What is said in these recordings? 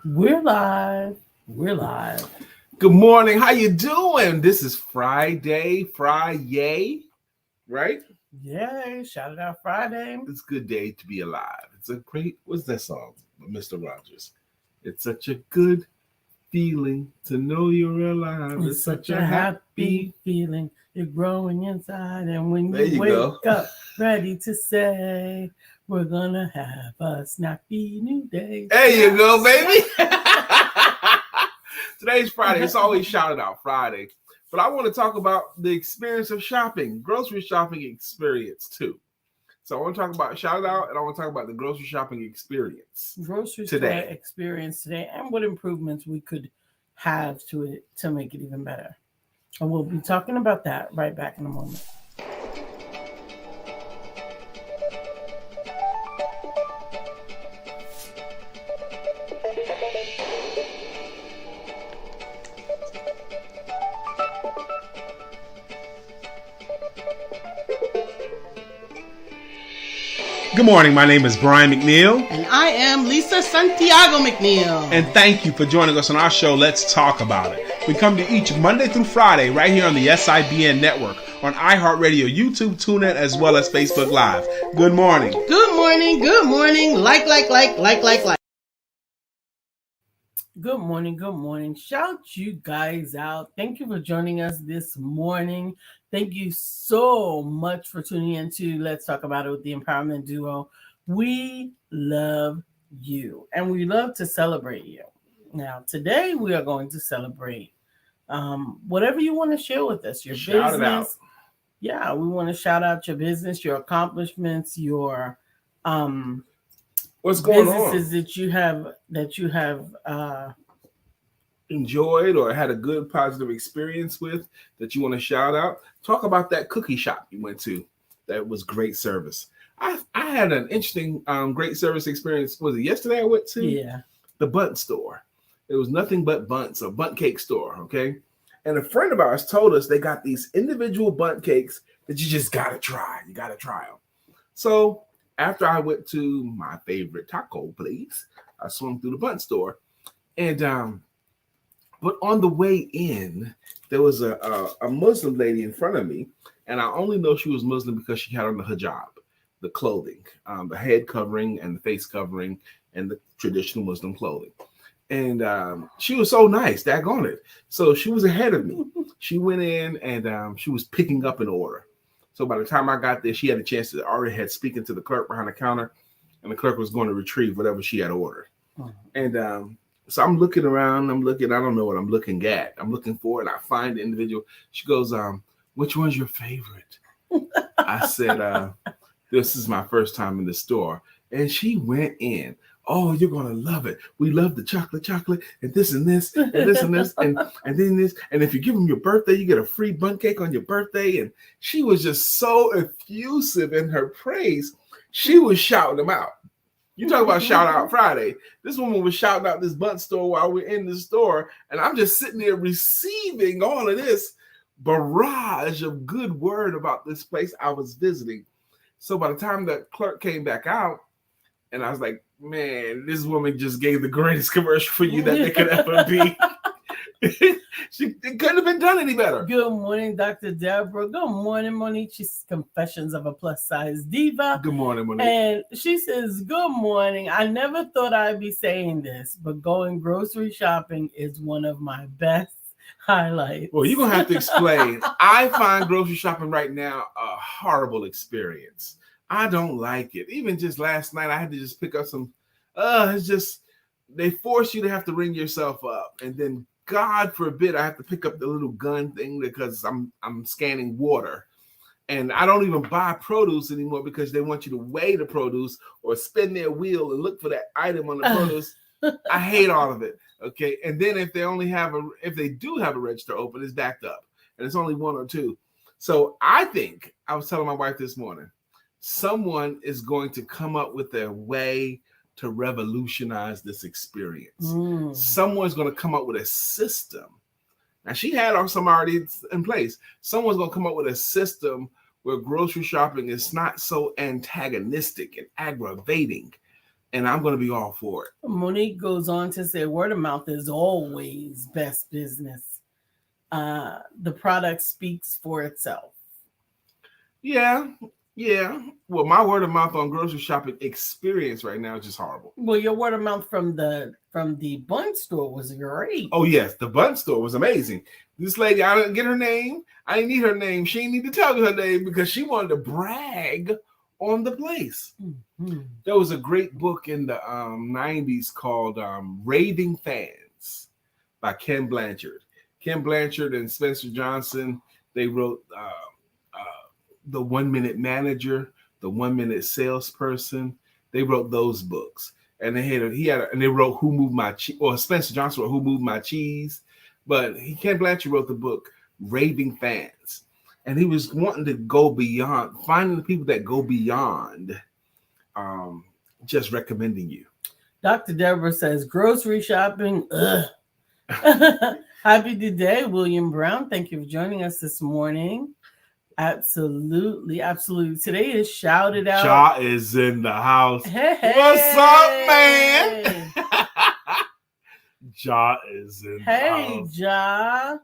We're live. We're live. Good morning. How you doing? This is Friday, right? Yay. Shout it out Friday. It's a good day to be alive. It's a great, what's that song, Mr. Rogers? It's such a good feeling to know you're alive. It's such a happy feeling. You're growing inside. And when There you you wake go. up ready to say, we're going to have a snappy new day. There you go, baby. Today's Friday. It's always shouted out Friday. But I want to talk about the experience of shopping, grocery shopping experience too. So I want to talk about shout out, and I want to talk about the grocery shopping experience. Grocery today. store experience today, and what improvements we could have to it to make it even better. And we'll be talking about that right back in a moment. Good morning. My name is Brian McNeill. And I am Lisa Santiago McNeill. And thank you for joining us on our show, Let's Talk About It. We come to each Monday through Friday right here on the SIBN network, on iHeartRadio, YouTube, TuneIn, as well as Facebook Live. Good morning. Good morning. Good morning. Like. Good morning. Good morning. Shout you guys out. Thank you for joining us this morning. Thank you so much for tuning in to Let's Talk About It with the Empowerment Duo. We love you and we love to celebrate you. Now, today we are going to celebrate whatever you want to share with us, your Shout it out. business. Yeah, we want to shout out your business, your accomplishments, your What's going businesses on? that you have Enjoyed or had a good positive experience with that you want to shout out. Talk about that cookie shop you went to. That was great service. I had an interesting great service experience. Was it yesterday I went to? The Bundt store. It was nothing but bunts, a bundt cake store, okay? And a friend of ours told us they got these individual bundt cakes that you just got to try. You got to try them. So after I went to my favorite taco place, I swung through the Bundt store. And but on the way in, there was a Muslim lady in front of me, and I only know she was Muslim because she had on the hijab, the clothing, the head covering and the face covering, and the traditional Muslim clothing. And she was so nice, daggone it. So she was ahead of me. She went in and she was picking up an order. So by the time I got there, she had a chance to already had speaking to the clerk behind the counter, and the clerk was going to retrieve whatever she had ordered. And so I'm looking around, I don't know what I'm looking at. I'm looking for it. I find the individual. She goes, which one's your favorite? I said, this is my first time in the store. And she went in. Oh, you're going to love it. We love the chocolate, and this and this, and this and this, and then this. And if you give them your birthday, you get a free bundt cake on your birthday. And she was just so effusive in her praise. She was shouting them out. You talk about shout out Friday. This woman was shouting out this Bundt store while we're in the store, and I'm just sitting there receiving all of this barrage of good word about this place I was visiting. So by the time the clerk came back out, and I was like, man, this woman just gave the greatest commercial for you that there could ever be. It couldn't have been done any better. Good morning, Dr. Deborah. Good morning, Monique. She's Confessions of a Plus Size Diva. Good morning, Monique. And she says, good morning. I never thought I'd be saying this, but going grocery shopping is one of my best highlights. Well, you're going to have to explain. I find grocery shopping right now a horrible experience. I don't like it. Even just last night, I had to just pick up some, it's just, they force you to have to ring yourself up. And then God forbid I have to pick up the little gun thing because I'm scanning water. And I don't even buy produce anymore because they want you to weigh the produce or spin their wheel and look for that item on the produce. I hate all of it. Okay. And then if they do have a register open, it's backed up and it's only one or two. So I think I was telling my wife this morning, someone is going to come up with a way to revolutionize this experience. Someone's going to come up with a system. Now, she had some already in place. Someone's going to come up with a system where grocery shopping is not so antagonistic and aggravating. and I'm going to be all for it. Monique goes on to say, word of mouth is always best business. The product speaks for itself. Yeah. Well, my word of mouth on grocery shopping experience right now is just horrible. Well, your word of mouth from the bun store was great. Oh yes, the bun store was amazing. This lady, I didn't get her name. I didn't need her name. She didn't need to tell me her name because she wanted to brag on the place. Mm-hmm. There was a great book in the 90s called Raving Fans by Ken Blanchard. Ken Blanchard and Spencer Johnson, they wrote The 1 Minute Manager, The 1 Minute Salesperson. They wrote those books. And they wrote Who Moved My Cheese, or Spencer Johnson wrote Who Moved My Cheese. But Ken Blanchard wrote the book Raving Fans. And he was wanting to go beyond, finding the people that go beyond just recommending you. Dr. Deborah says, grocery shopping, ugh. Happy today, William Brown. Thank you for joining us this morning. Absolutely. Today is shouted out. Ja is in the house. Hey. What's up, man? Ja is in the house. Hey, Ja.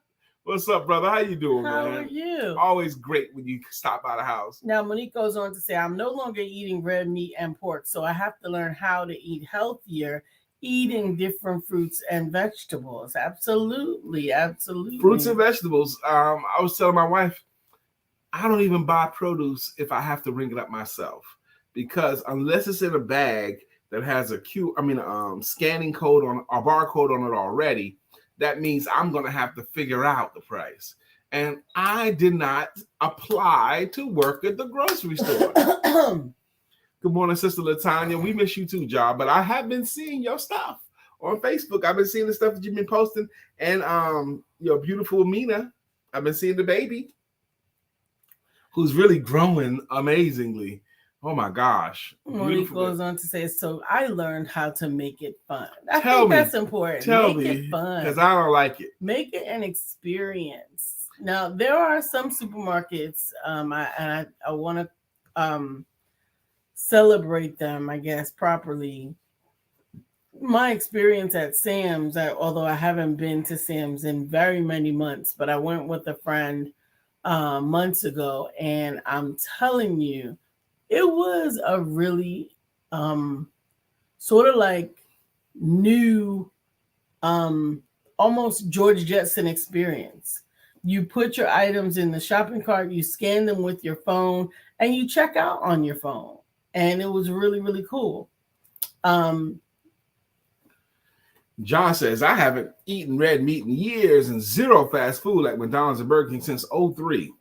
What's up, brother? How you doing, How man? are you? Always great when you stop by the house. Now, Monique goes on to say, I'm no longer eating red meat and pork, so I have to learn how to eat healthier, eating different fruits and vegetables. Absolutely. Fruits and vegetables. I was telling my wife, I don't even buy produce if I have to ring it up myself, because unless it's in a bag that has a scanning code on a barcode on it already, that means I'm going to have to figure out the price. And I did not apply to work at the grocery store. Good morning, Sister Latanya. We miss you too, Ja, but I have been seeing your stuff on Facebook. I've been seeing the stuff that you've been posting, and your beautiful Mina. I've been seeing the baby, who's really growing amazingly. Oh my gosh. Monique goes on to say, so I learned how to make it fun. I Tell think me. that's important. Tell Make me, it fun. because I don't like it. Make it an experience. Now, there are some supermarkets, I want to celebrate them, I guess, properly. My experience at Sam's, although I haven't been to Sam's in very many months, but I went with a friend months ago, and I'm telling you, it was a really sort of like new, almost George Jetson experience. You put your items in the shopping cart, you scan them with your phone, and you check out on your phone. And it was really, really cool. John says, I haven't eaten red meat in years and zero fast food like McDonald's and Burger King since 2003.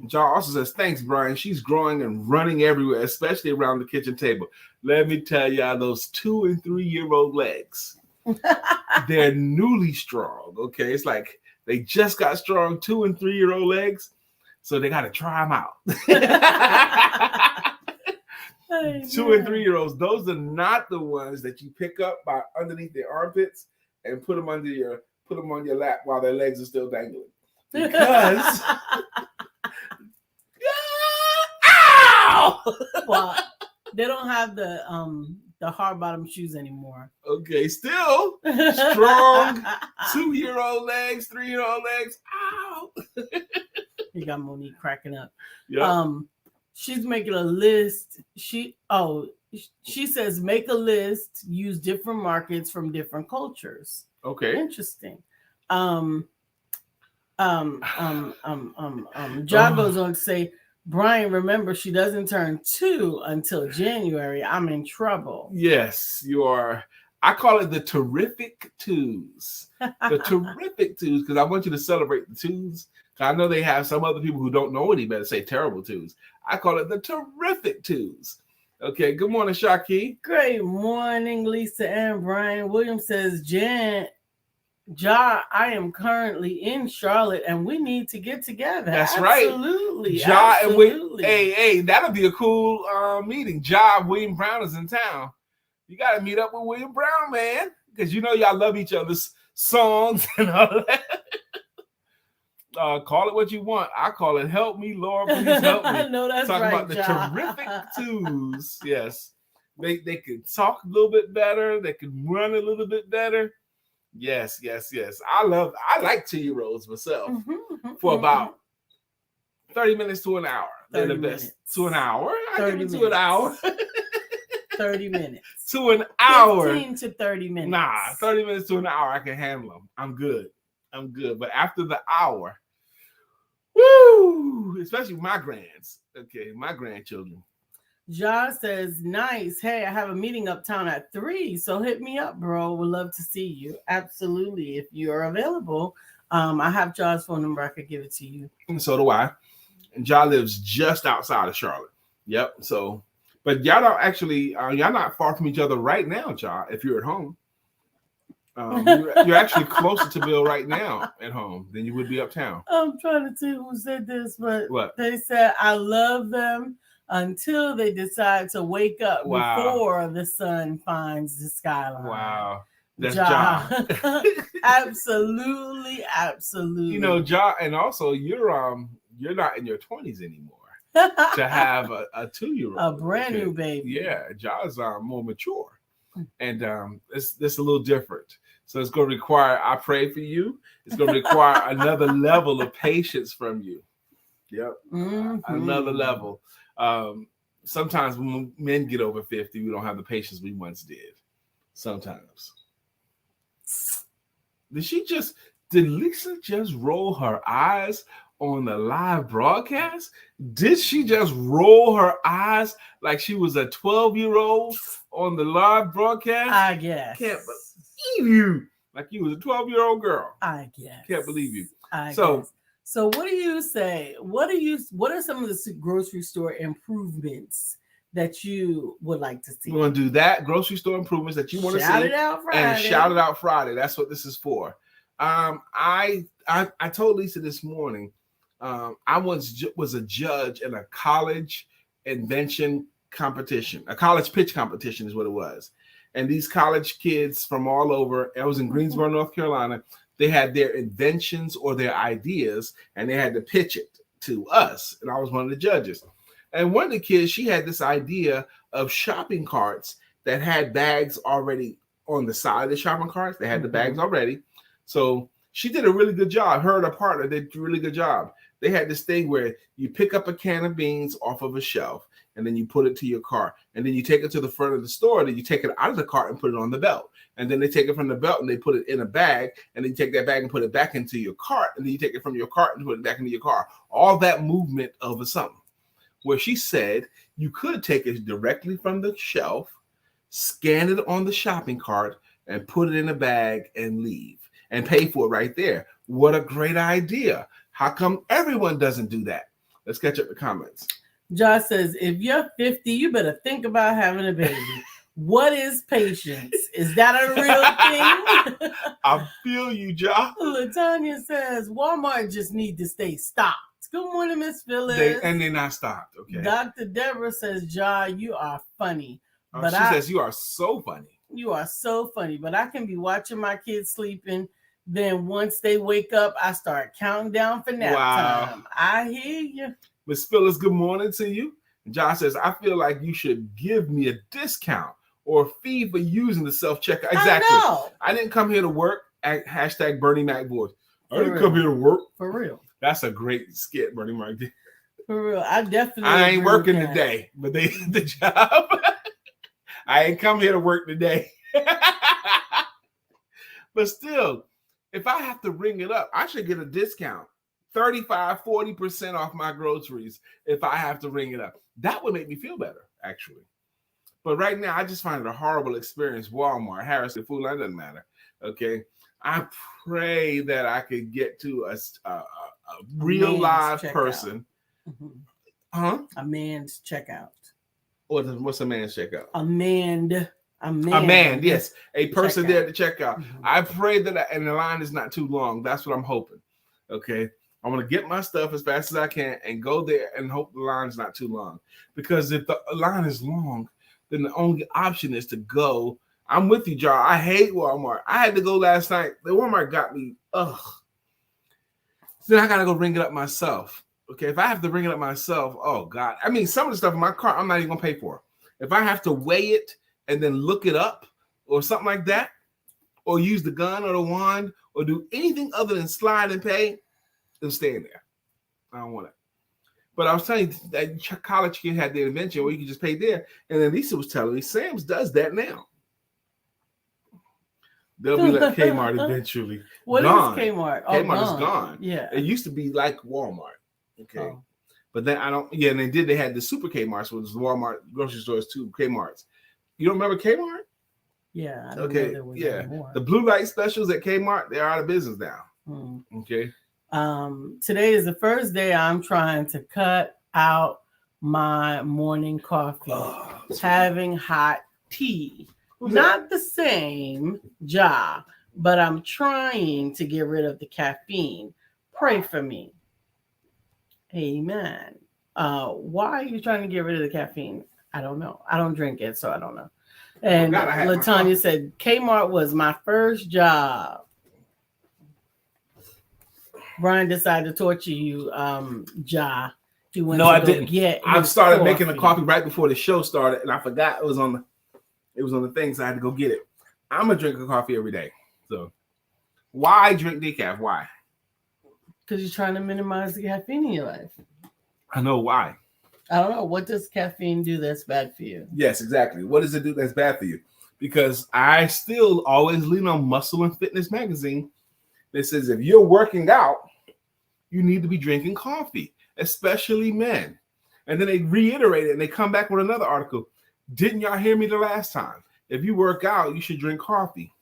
John also says, thanks, Brian. She's growing and running everywhere, especially around the kitchen table. Let me tell y'all, those 2 and 3 year old legs, they're newly strong. Okay. It's like they just got strong 2 and 3 year old legs. So they got to try them out. 2 and 3 year olds, those are not the ones that you pick up by underneath their armpits and put them on your lap while their legs are still dangling. Because ow! Well, they don't have the hard bottom shoes anymore. Okay, still strong 2 year old legs, 3 year old legs. Ow! You got Monique cracking up. Yep. She's making a list. She says make a list, use different markets from different cultures. Okay. Interesting. John goes on to say, Brian, remember she doesn't turn 2 until January. I'm in trouble. Yes, you are. I call it the terrific twos. The terrific twos, because I want you to celebrate the twos. I know they have some other people who don't know any better say terrible twos. I call it the terrific twos. Okay, good morning, Shaki. Great morning, Lisa and Brian. Williams says, Ja, I am currently in Charlotte and we need to get together. That's right. Absolutely. Ja, absolutely. And hey, that'll be a cool meeting. Ja, William Brown is in town. You got to meet up with William Brown, man, because you know y'all love each other's songs and all that. Call it what you want. I call it "Help Me, Lord, Please Help Me." No, that's Talking right, about the Ja. terrific twos. Yes. They could talk a little bit better. They could run a little bit better. Yes. I like 2-year-olds myself for about 30 minutes to an hour. They're the best. To an hour. I give it to an hour. 30 minutes. To an hour. 15 to 30 minutes. Nah, 30 minutes to an hour, I can handle them. I'm good. But after the hour, woo! Especially my grands. Okay, my grandchildren. Ja says, nice. Hey, I have a meeting uptown at 3, so hit me up, bro. Would love to see you. Absolutely. If you are available, I have Ja's phone number. I could give it to you. And so do I. And Ja lives just outside of Charlotte. Yep. So, but y'all don't actually, y'all not far from each other right now, Ja, if you're at home. You're actually closer to Bill right now at home than you would be uptown. I'm trying to see who said this, but what? They said, I love them until they decide to wake up before the sun finds the skyline. Wow. That's Ja. Absolutely. You know, Ja, and also you're not in your 20s anymore to have a 2-year-old. A brand new baby. Yeah, Ja's more mature. And it's a little different. So it's going to require, I pray for you, it's going to require another level of patience from you. Yep. Another level. Sometimes when men get over 50, we don't have the patience we once did. Sometimes. Did Lisa just roll her eyes on the live broadcast? Did she just roll her eyes like she was a 12-year-old on the live broadcast? I guess. Can't believe you. Like you was a 12-year-old girl. I guess. Can't believe you. Guess. So what do you say? What are some of the grocery store improvements that you would like to see? We're going to do that. Grocery store improvements that you want to see. Shout it out Friday. And shout it out Friday. That's what this is for. I told Lisa this morning, I once was a judge in a college invention competition. A college pitch competition is what it was. And these college kids from all over, I was in Greensboro, North Carolina, they had their inventions or their ideas, and they had to pitch it to us. And I was one of the judges. And one of the kids, she had this idea of shopping carts that had bags already on the side of the shopping carts. They had the bags already. So she did a really good job. Her and her partner did a really good job. They had this thing where you pick up a can of beans off of a shelf, and then you put it to your car. And then you take it to the front of the store, then you take it out of the cart and put it on the belt. And then they take it from the belt and they put it in a bag, and then you take that bag and put it back into your cart, and then you take it from your cart and put it back into your car. All that movement of something. Where she said you could take it directly from the shelf, scan it on the shopping cart, and put it in a bag and leave and pay for it right there. What a great idea. How come everyone doesn't do that? Let's catch up the comments. Josh says, if you're 50, you better think about having a baby. What is patience? Is that a real thing? I feel you, Josh. LaTanya says, Walmart just need to stay stocked. Good morning, Miss Phyllis. They're not stopped, okay. Dr. Deborah says, Ja, you are funny. But she says, you are so funny. You are so funny. But I can be watching my kids sleeping. Then once they wake up, I start counting down for nap time. I hear you. Miss Phyllis, good morning to you. Josh says, I feel like you should give me a discount or a fee for using the self-checkout. Exactly. I didn't come here to work at hashtag Bernie Mac voice. I didn't come here to work. For real. That's a great skit, Bernie Mac. For real. I ain't working today, but they did the job. I ain't come here to work today. But still, if I have to ring it up, I should get a discount. 35, 40% off my groceries if I have to ring it up. That would make me feel better, actually. But right now, I just find it a horrible experience. Walmart, Harris, the food line doesn't matter. Okay. I pray that I could get to a real live person. Huh? A man's checkout. What's a man's checkout? A man, yes. A person there to check out. I pray that, and the line is not too long. That's what I'm hoping. Okay. I'm going to get my stuff as fast as I can and go there and hope the line's not too long. Because if the line is long, then the only option is to go. I'm with you, Jar. I hate Walmart. I had to go last night. The Walmart got me. Ugh. Then I got to go ring it up myself. Okay, if I have to ring it up myself, oh, God. I mean, some of the stuff in my car, I'm not even going to pay for. If I have to weigh it and then look it up or something like that, or use the gun or the wand or do anything other than slide and pay, it'll stay in there. I don't want it. But I was telling you that college kid had the invention where you can just pay there. And then Lisa was telling me Sam's does that now. They'll be like Kmart eventually. What gone. is Kmart? Kmart is gone. Yeah. It used to be like Walmart. Okay. Oh. But then and they had the super Kmarts, which was Walmart grocery stores too, Kmarts. You don't remember Kmart? Yeah. I Okay. The blue light specials at Kmart, they're out of business now. Okay. Today is the first day I'm trying to cut out my morning coffee, having hot tea. Not the same job, but I'm trying to get rid of the caffeine. Pray for me. Amen. Why are you trying to get rid of the caffeine? I don't know. I don't drink it, so I don't know. And LaTanya said, Kmart was my first job. Brian decided to torture you, Ja. No, I didn't. I started making the coffee right before the show started, and I forgot it was on the thing, so I had to go get it. I'm a drinker of coffee every day. So why drink decaf? Why? Because you're trying to minimize the caffeine in your life. I know why. I don't know. What does caffeine do that's bad for you? Yes, exactly. What does it do that's bad for you? Because I still always lean on Muscle and Fitness magazine that says if you're working out, you need to be drinking coffee, especially men. And then they reiterate it and they come back with another article. Didn't y'all hear me the last time? If you work out, you should drink coffee.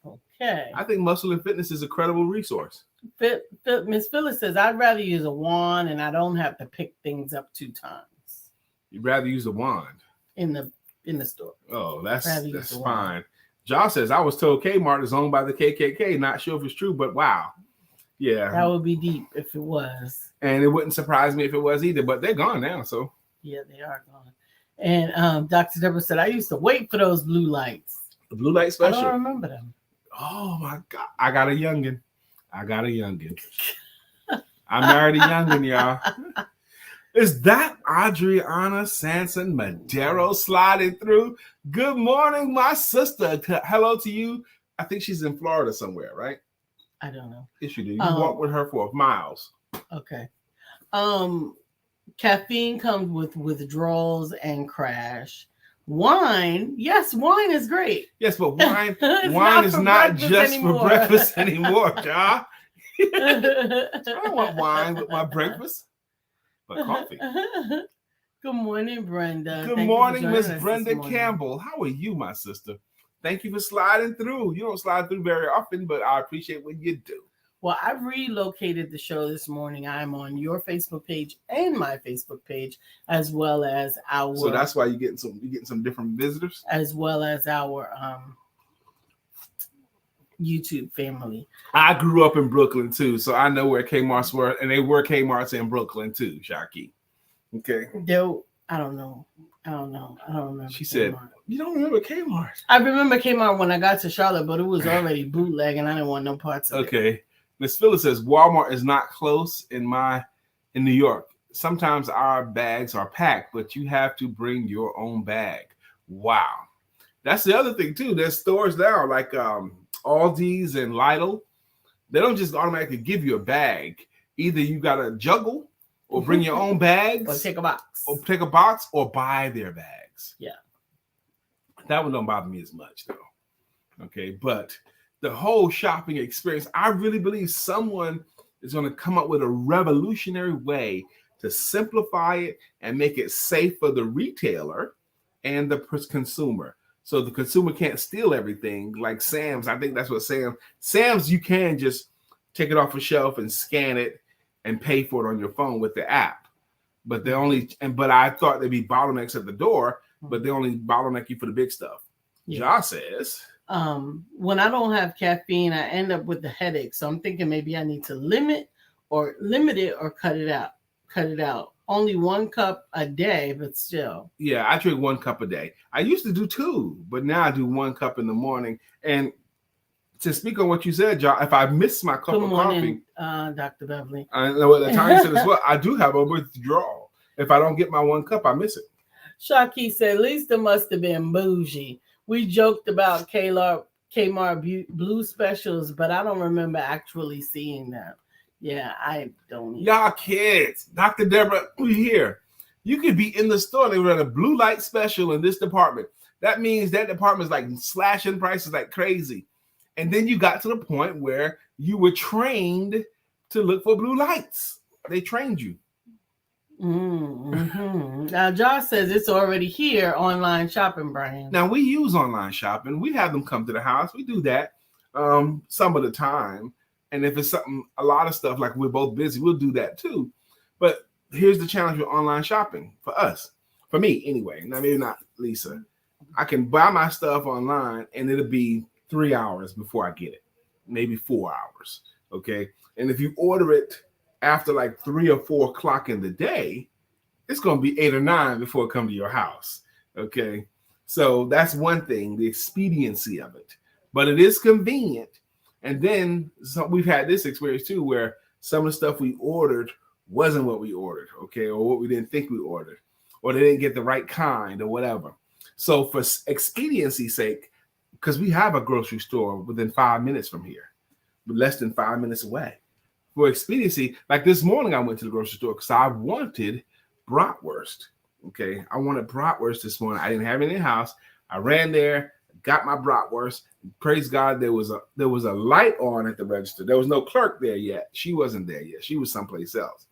Okay. I think Muscle and Fitness is a credible resource. Miss Phyllis says, I'd rather use a wand and I don't have to pick things up 2 times. You'd rather use a wand? In the store. Oh, that's fine. Josh says, I was told Kmart is owned by the KKK. Not sure if it's true, but wow. Yeah. That would be deep if it was. And it wouldn't surprise me if it was either, but they're gone now, so. Yeah, they are gone. And Dr. Deborah said, I used to wait for those blue lights. The blue light special? I don't remember them. Oh, my God. I got a youngin'. I married a youngin', y'all. Is that Adriana Sanson Madero sliding through? Good morning, my sister. Hello to you. I think she's in Florida somewhere, right? I don't know. Yes, you do. You walk with her for miles. Okay. Caffeine comes with withdrawals and crash. Wine, yes, wine is great. Yes, but wine is not just for breakfast anymore, y'all. I don't want wine with my breakfast, but coffee. Good morning, Brenda. Good morning, Miss Brenda Campbell. How are you, my sister? Thank you for sliding through. You don't slide through very often, but I appreciate when you do. Well, I've relocated the show this morning. I'm on your Facebook page and my Facebook page, as well as our. So that's why you're getting some different visitors, as well as our YouTube family. I grew up in Brooklyn too, so I know where Kmart's were, and they were Kmart's in Brooklyn too, Shaki. Okay. I don't know. I don't remember. She said, you don't remember Kmart? I remember Kmart when I got to Charlotte, but it was already bootleg, and I didn't want no parts of it. Okay. Miss Phyllis says Walmart is not close in New York. Sometimes our bags are packed, but you have to bring your own bag. Wow. That's the other thing too. There's stores now like Aldi's and Lidl. They don't just automatically give you a bag. Either you got to juggle or bring your own bags. Or take a box. Or buy their bags. Yeah. That one don't bother me as much though. Okay. But the whole shopping experience, I really believe someone is going to come up with a revolutionary way to simplify it and make it safe for the retailer and the consumer. So the consumer can't steal everything like Sam's. I think that's what Sam's, you can just take it off a shelf and scan it and pay for it on your phone with the app. But but I thought there'd be bottlenecks at the door, but they only bottleneck you for the big stuff. Yeah. Josh says, when I don't have caffeine, I end up with the headache. So I'm thinking maybe I need to limit it or cut it out. Only 1 cup a day, but still. Yeah, I drink 1 cup a day. I used to do 2, but now I do 1 cup in the morning. And to speak on what you said, John, if I miss my cup of coffee, Dr. Beverly. I know what the time said as well. I do have a withdrawal. If I don't get my 1 cup, I miss it. Shaki said, Lisa must have been bougie. We joked about Kmart blue specials, but I don't remember actually seeing them. Yeah, I don't. Y'all kids, Dr. Deborah, we here. You could be in the store. They run a blue light special in this department. That means that department is like slashing prices like crazy. And then you got to the point where you were trained to look for blue lights. They trained you. Mm-hmm. Now, Josh says it's already here, online shopping, Brian. Now, we use online shopping. We have them come to the house. We do that some of the time. And if it's something, a lot of stuff, like we're both busy, we'll do that too. But here's the challenge with online shopping for us. For me, anyway. Now, maybe not Lisa. I can buy my stuff online and it'll be 3 hours before I get it. Maybe 4 hours. Okay. And if you order it after like 3 or 4 o'clock in the day, it's going to be 8 or 9 before it comes to your house. Okay. So that's one thing, the expediency of it. But it is convenient. And then we've had this experience too, where some of the stuff we ordered wasn't what we ordered, okay, or what we didn't think we ordered, or they didn't get the right kind or whatever. So for expediency's sake, because we have a grocery store within 5 minutes from here, but less than 5 minutes away. For expediency, like this morning, I went to the grocery store because I wanted bratwurst. Okay, I wanted bratwurst this morning. I didn't have it in the house. I ran there, got my bratwurst. Praise God, there was a light on at the register. There was no clerk there yet. She wasn't there yet. She was someplace else.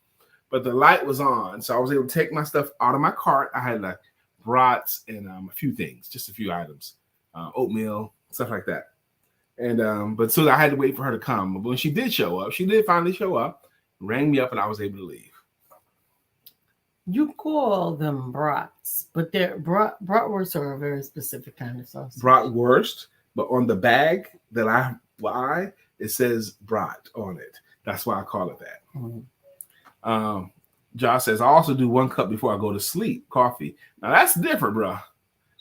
But the light was on, so I was able to take my stuff out of my cart. I had like brats and a few things, just a few items, oatmeal, stuff like that. And but so I had to wait for her to come. But when she did show up, she did finally show up, rang me up, and I was able to leave. You call them brats, but they're bratwursts are a very specific kind of sauce. Bratwurst, but on the bag that I buy, it says brat on it. That's why I call it that. Mm-hmm. Josh says, I also do 1 cup before I go to sleep, coffee. Now that's different, bro.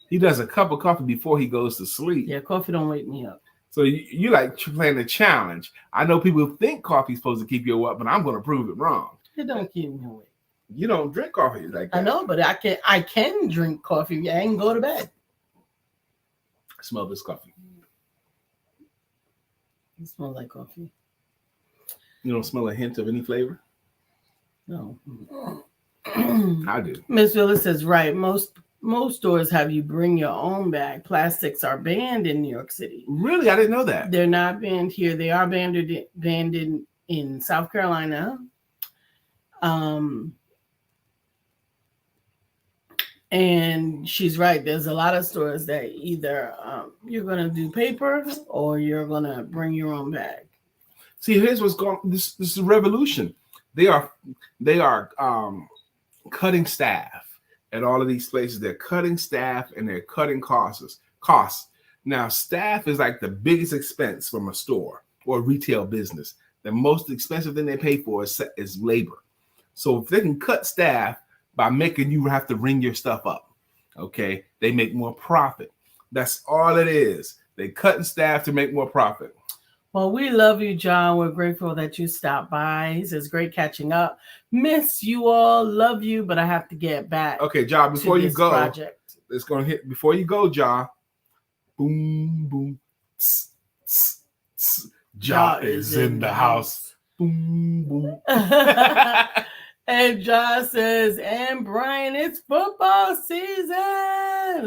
He does a cup of coffee before he goes to sleep. Yeah, coffee don't wake me up. So you like playing the challenge. I know people think coffee's supposed to keep you up, but I'm going to prove it wrong. It don't keep me awake. You don't drink coffee like that. I know, but I can drink coffee and go to bed. I smell this coffee. It smells like coffee. You don't smell a hint of any flavor? No. I do. Miss Phyllis says, right. Most stores have you bring your own bag. Plastics are banned in New York City. Really? I didn't know that. They're not banned here. They are banned in South Carolina. And she's right. There's a lot of stores that either you're going to do paper or you're going to bring your own bag. See, here's what's going on. This is a revolution. They are cutting staff at all of these places. They're cutting staff and they're cutting costs. Now, staff is like the biggest expense from a store or a retail business. The most expensive thing they pay for is labor. So if they can cut staff by making you have to ring your stuff up, okay, they make more profit. That's all it is. They cutting staff to make more profit. Well, we love you, John. We're grateful that you stopped by. He says, great catching up. Miss you all. Love you, but I have to get back. Okay, John, before you go, project. It's going to hit. Before you go, John, boom, boom. Tss, tss, tss. John is in the house. Boom, boom. And John says, and Brian, it's football season.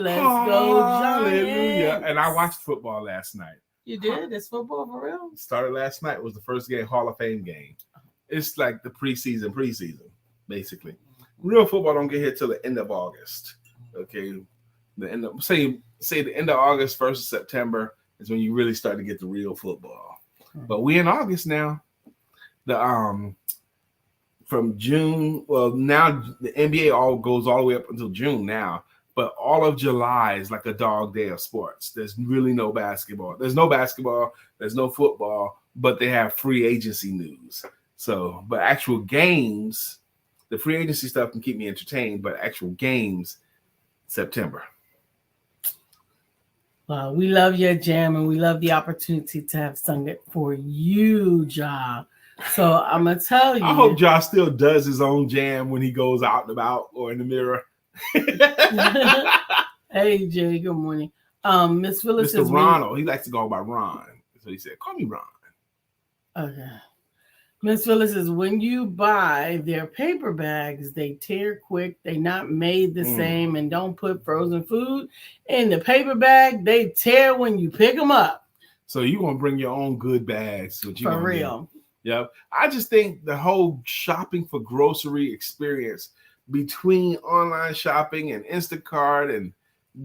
Let's go, John. Hallelujah. And I watched football last night. You did? It's football for real? Started last night. Was the first game, Hall of Fame game. It's like the preseason, basically. Real football don't get here till the end of August. Okay. The end of say the end of August, 1st of September is when you really start to get the real football. But we in August now. The from June, well, now the NBA goes all the way up until June now. But all of July is like a dog day of sports. There's really no basketball. There's no basketball. There's no football. But they have free agency news. So, but actual games, the free agency stuff can keep me entertained. But actual games, September. Well, we love your jam, and we love the opportunity to have sung it for you, Ja. So I'm gonna tell you. I hope Ja still does his own jam when he goes out and about or in the mirror. Hey, Jay, good morning. Miss Phyllis Mr. says, Ronald, he likes to go by Ron. So he said, call me Ron. okay. Miss Phyllis says, when you buy their paper bags, they tear quick. They not made the same, and don't put frozen food in the paper bag. They tear when you pick them up. So you want to bring your own good bags. What you For real. Do. Yep. I just think the whole shopping for grocery experience between online shopping and Instacart and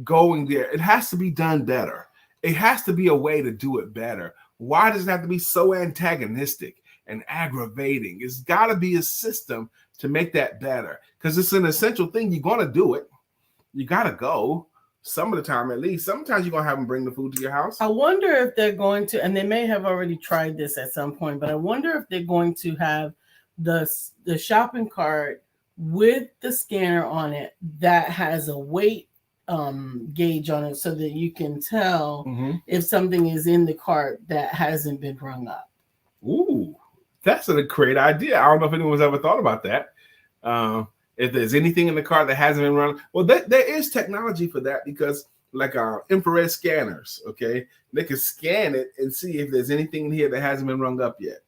going there, it has to be done better. It has to be a way to do it better. Why does it have to be so antagonistic and aggravating? It's got to be a system to make that better, because it's an essential thing. You're going to do it. You got to go some of the time, at least. Sometimes you're going to have them bring the food to your house. I wonder if they're going to, and they may have already tried this at some point, but I wonder if they're going to have the shopping cart with the scanner on it that has a weight gauge on it, so that you can tell if something is in the cart that hasn't been rung up. Ooh, that's a great idea. I don't know if anyone's ever thought about that. If there's anything in the cart that hasn't been run, well, there is technology for that, because like infrared scanners, okay, they can scan it and see if there's anything in here that hasn't been rung up yet.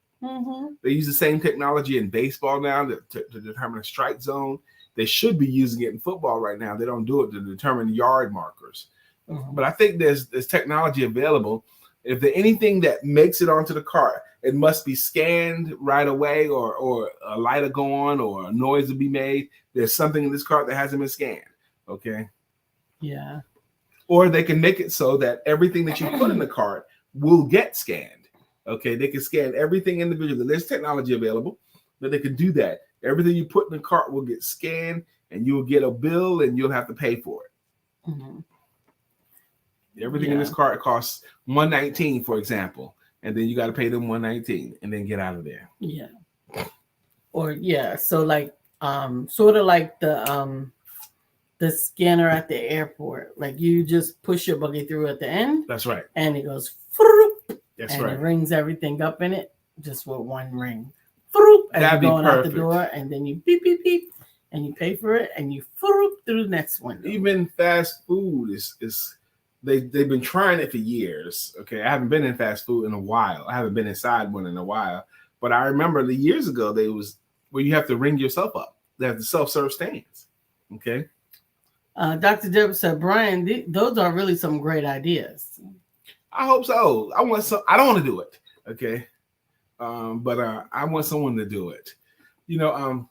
They use the same technology in baseball now to determine a strike zone. They should be using it in football right now. They don't do it to determine yard markers. But I think there's technology available. If there's anything that makes it onto the cart, it must be scanned right away, or a light will go on, or a noise will be made. There's something in this cart that hasn't been scanned. Okay. Yeah. Or they can make it so that everything that you put in the cart will get scanned. Okay. They can scan everything individually. There's technology available that they can do that. Everything you put in the cart will get scanned, and you'll get a bill, and you'll have to pay for it. Everything in this cart costs $119, for example, and then you got to pay them $119 and then get out of there. Yeah. Or so like sort of like the scanner at the airport. Like you just push your buggy through at the end. That's right. And it goes That's and right. It rings everything up in it just with one ring. And That'd you're going be out the perfect. door, and then you beep beep beep, and you pay for it, and you through the next window. Even fast food is they've been trying it for years. Okay, I haven't been in fast food in a while. I haven't been inside one in a while, but I remember the years ago they was where you have to ring yourself up. They have the self-serve stands. Okay. Dr. Deb said, Brian, those are really some great ideas. I hope so. I don't want to do it. Okay. But I want someone to do it. You know,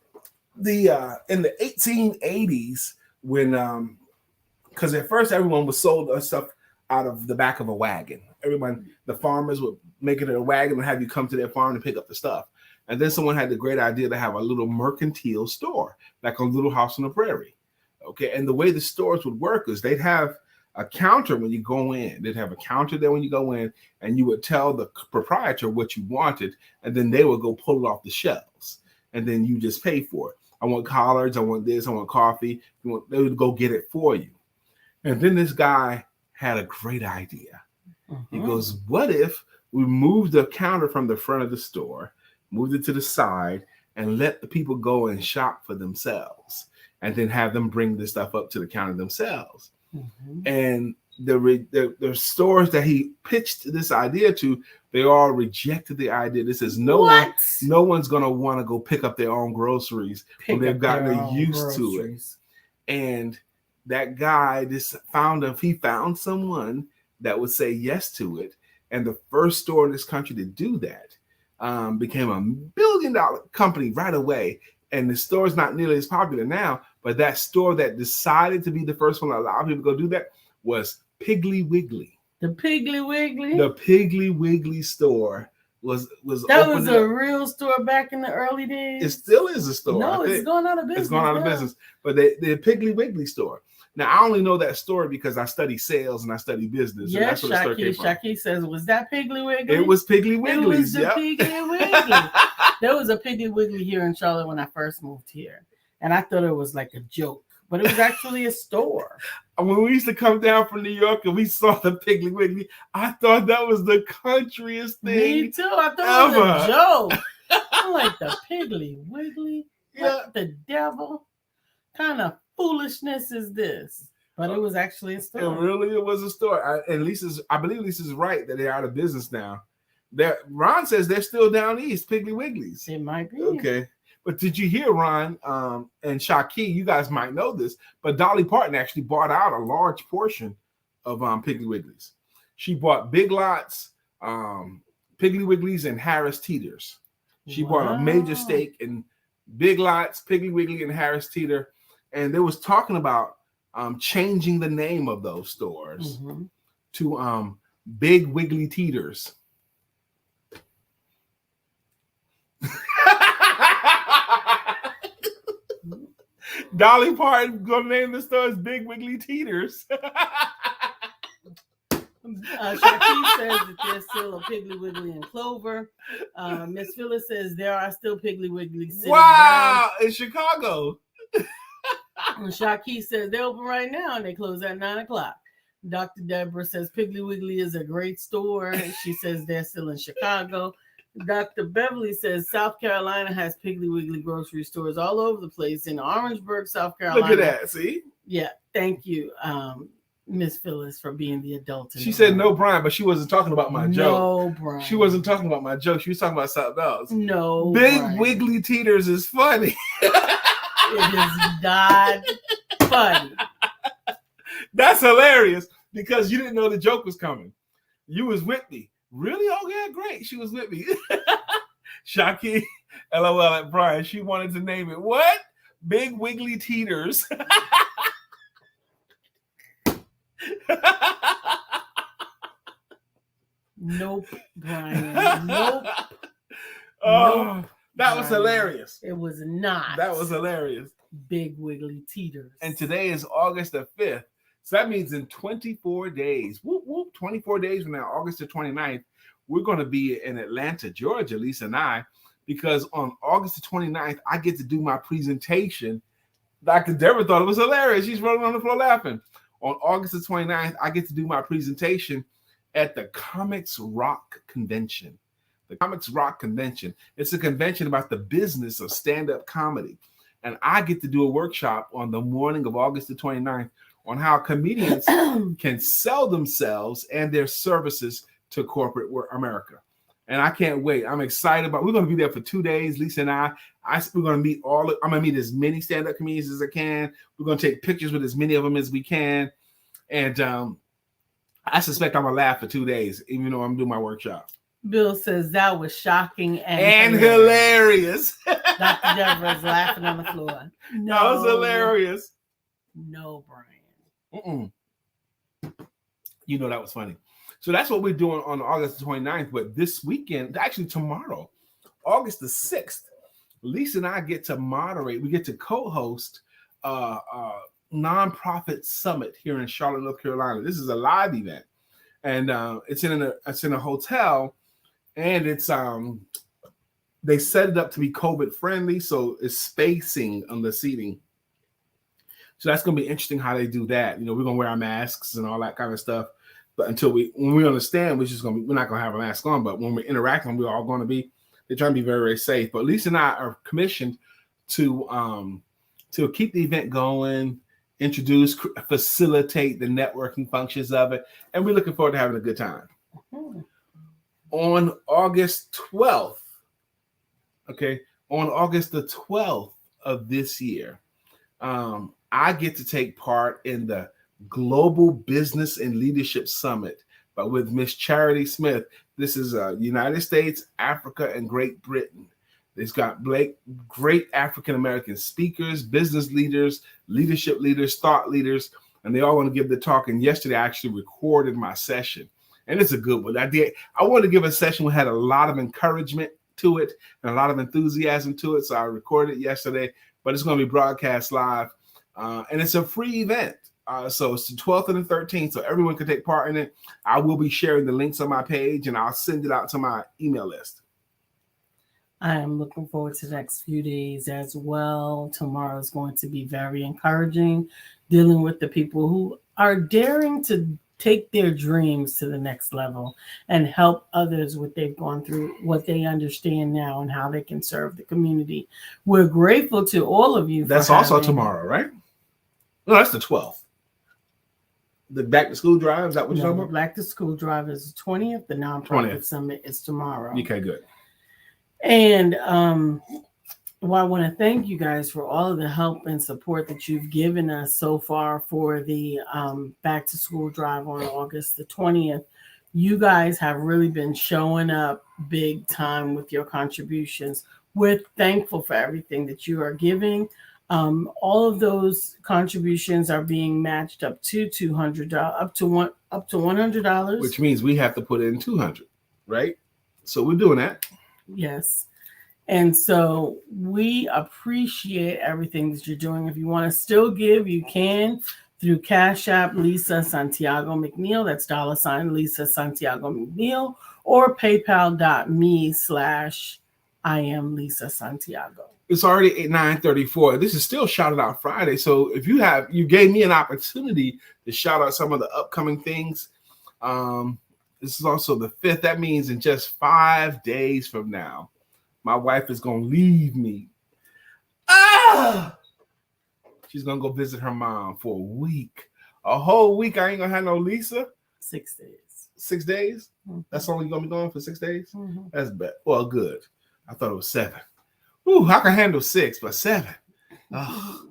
in the 1880s, when because at first everyone was sold stuff out of the back of a wagon. The farmers would make it in a wagon and have you come to their farm to pick up the stuff. And then someone had the great idea to have a little mercantile store, like a Little House on the Prairie. Okay, and the way the stores would work is they'd have a counter when you go in. They'd have a counter there when you go in, and you would tell the proprietor what you wanted, and then they would go pull it off the shelves, and then you just pay for it. I want collards, I want this, I want coffee. They would go get it for you. And then this guy had a great idea. He goes, what if we moved the counter from the front of the store, moved it to the side, and let the people go and shop for themselves, and then have them bring the stuff up to the counter themselves. And the stores that he pitched this idea to, they all rejected the idea. This is no one's gonna want to go pick up their own groceries when they've gotten used to it. And that guy he found someone that would say yes to it. And the first store in this country to do that became $1 billion company right away. And the store is not nearly as popular now, but that store that decided to be the first one to allow people to go do that was Piggly Wiggly. The Piggly Wiggly? The Piggly Wiggly store was that was a real store back in the early days. It still is a store. No, it's going out of business. It's going out of business. But the Piggly Wiggly store. Now, I only know that story because I study sales and I study business. Yes, Shaki says, was that Piggly Wiggly? It was Piggly Wiggly. It was the Piggly Wiggly. There was a Piggly Wiggly here in Charlotte when I first moved here. And I thought it was like a joke, but it was actually a store. When we used to come down from New York and we saw the Piggly Wiggly, I thought that was the countryest thing. Me too. I thought it was a joke. I'm like, the Piggly Wiggly? Yeah. What the devil? kind of foolishness is this? But it was actually a store. It was a store. I believe Lisa's right that they're out of business now. Ron says they're still down east, Piggly Wiggly's. It might be. Okay. But did you hear, Ron and Shaki, you guys might know this, but Dolly Parton actually bought out a large portion of Piggly Wiggly's. She bought Big Lots, Piggly Wiggly's, and Harris Teeter's. She bought a major stake in Big Lots, Piggly Wiggly, and Harris Teeter. And they was talking about changing the name of those stores to Big Wiggly Teeters. Dolly Parton gonna name the stores Big Wiggly Teeters. Shaki says that there's still a Piggly Wiggly and Clover. Miss Phyllis says there are still Piggly Wiggly sitting wow, in Chicago. And Shaki says they're open right now and they close at 9:00. Dr. Deborah says Piggly Wiggly is a great store. She says they're still in Chicago. Dr. Beverly says South Carolina has Piggly Wiggly grocery stores all over the place in Orangeburg, South Carolina. Look at that, see? Yeah, thank you, Miss Phyllis, for being the adult. She said no, Brian, but she wasn't talking about my joke. No, Brian. She wasn't talking about my joke. She was talking about something else. No, Big Brian. Wiggly Teeters is funny. It is not funny. That's hilarious because you didn't know the joke was coming. You was with me. Really? Oh, yeah, great. She was with me. Shaki, LOL at Brian. She wanted to name it what? Big Wiggly Teeters. Nope, Brian. Nope. Oh, nope, that was Brian. hilarious. It was not. That was hilarious. Big Wiggly Teeters. And today is August the 5th. So that means in 24 days, 24 days from now, August the 29th, we're going to be in Atlanta, Georgia, Lisa and I, because on August the 29th, I get to do my presentation. Dr. Deborah thought it was hilarious. She's rolling on the floor laughing. On August the 29th, I get to do my presentation at the Comics Rock Convention. The Comics Rock Convention. It's a convention about the business of stand-up comedy. And I get to do a workshop on the morning of August the 29th on how comedians can sell themselves and their services to corporate America. And I can't wait. I'm excited about. We're going to be there for 2 days. Lisa and we're going to meet I'm going to meet as many stand-up comedians as I can. We're going to take pictures with as many of them as we can. And I suspect I'm going to laugh for 2 days, even though I'm doing my workshop. Bill says that was shocking and hilarious. Dr. Deborah's laughing on the floor. No, that was hilarious. No, Brian. You know that was funny. So that's what we're doing on August 29th. But this weekend, actually tomorrow, August the 6th, Lisa and I get to moderate. We get to co-host a nonprofit summit here in Charlotte, North Carolina. This is a live event, and it's in a hotel, and it's they set it up to be COVID friendly, so it's spacing on the seating. So that's going to be interesting how they do that. You know, we're going to wear our masks and all that kind of stuff. But when we understand, we're not going to have a mask on. But when we're interacting, we're all going to be, they're trying to be very, very safe. But Lisa and I are commissioned to keep the event going, facilitate the networking functions of it. And we're looking forward to having a good time. Mm-hmm. On August 12th, on August the 12th of this year, I get to take part in the Global Business and Leadership Summit, but with Miss Charity Smith. This is United States, Africa, and Great Britain. It's got great African-American speakers, business leaders, leadership leaders, thought leaders, and they all want to give the talk. And yesterday I actually recorded my session, and it's a good one. I wanted to give a session that had a lot of encouragement to it and a lot of enthusiasm to it, so I recorded it yesterday, but it's going to be broadcast live. And it's a free event. So it's the 12th and the 13th, so everyone can take part in it. I will be sharing the links on my page, and I'll send it out to my email list. I am looking forward to the next few days as well. Tomorrow is going to be very encouraging, dealing with the people who are daring to take their dreams to the next level and help others what they've gone through, what they understand now, and how they can serve the community. We're grateful to all of you. That's also tomorrow, right? No, that's the 12th. The back to school drive, is that what you're talking about? Back to school drive is the 20th. The nonprofit summit is tomorrow. Okay, good. And well, I want to thank you guys for all of the help and support that you've given us so far for the back to school drive on August the 20th. You guys have really been showing up big time with your contributions. We're thankful for everything that you are giving. All of those contributions are being matched up to $200, up to $100, which means we have to put in $200, right? So we're doing that. Yes. And so we appreciate everything that you're doing. If you want to still give, you can through Cash App Lisa Santiago McNeill. That's $ Lisa Santiago McNeill, or PayPal.me/I am Lisa Santiago. It's already 9:34. This is still Shout It Out Friday. So if you gave me an opportunity to shout out some of the upcoming things. This is also the 5th. That means in just 5 days from now, my wife is going to leave me. She's going to go visit her mom for a week. A whole week. I ain't going to have no Lisa. 6 days. 6 days? Mm-hmm. That's only going to be going for 6 days? Mm-hmm. That's bad. Well, good. I thought it was 7. Ooh, I can handle 6, but 7. Oh.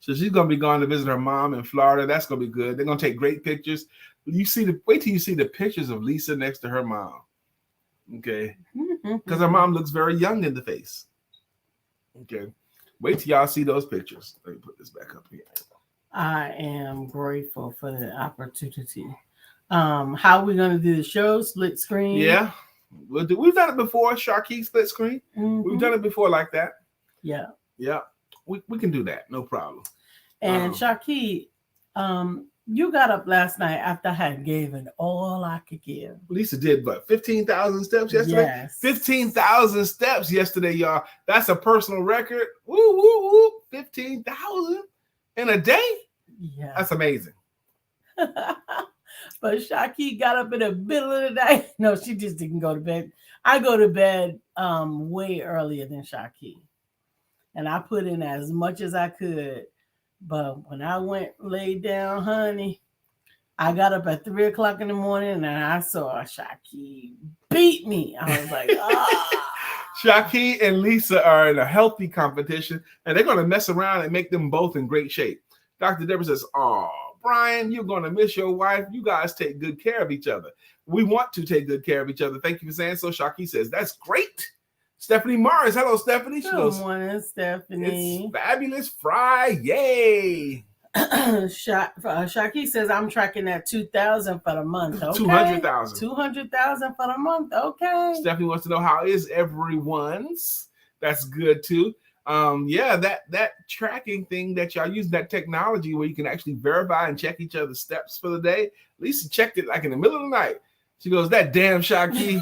So she's going to be going to visit her mom in Florida. That's going to be good. They're going to take great pictures. Wait till you see the pictures of Lisa next to her mom. Okay. Because her mom looks very young in the face. Okay. Wait till y'all see those pictures. Let me put this back up here. I am grateful for the opportunity. How are we going to do the show? Split screen? Yeah. We've done it before, Sharkey split screen. Mm-hmm. We've done it before like that. Yeah. Yeah. We can do that. No problem. And Sharkey, you got up last night after I had given all I could give. Lisa did, but 15,000 steps yesterday? Yes. 15,000 steps yesterday, y'all. That's a personal record. Woo, woo, woo. 15,000 in a day? Yeah. That's amazing. But Shaki got up in the middle of the night. No, she just didn't go to bed. I go to bed way earlier than Shaki. And I put in as much as I could. But when I went laid down, honey, I got up at 3 o'clock in the morning and I saw Shaki beat me. I was like, Shaki and Lisa are in a healthy competition, and they're going to mess around and make them both in great shape. Dr. Deborah says, Brian, you're going to miss your wife. You guys take good care of each other. We want to take good care of each other. Thank you for saying so. Shaki says, that's great. Stephanie Morris. Hello, Stephanie. She good morning, Stephanie. It's Fabulous Friday. Shaki says, I'm tracking at 2,000 for the month. Okay. 200,000. 200,000 for the month. Okay. Stephanie wants to know how is everyone's. That's good too. Yeah, that tracking thing that y'all use, that technology where you can actually verify and check each other's steps for the day. Lisa checked it like in the middle of the night. She goes, that damn Shaki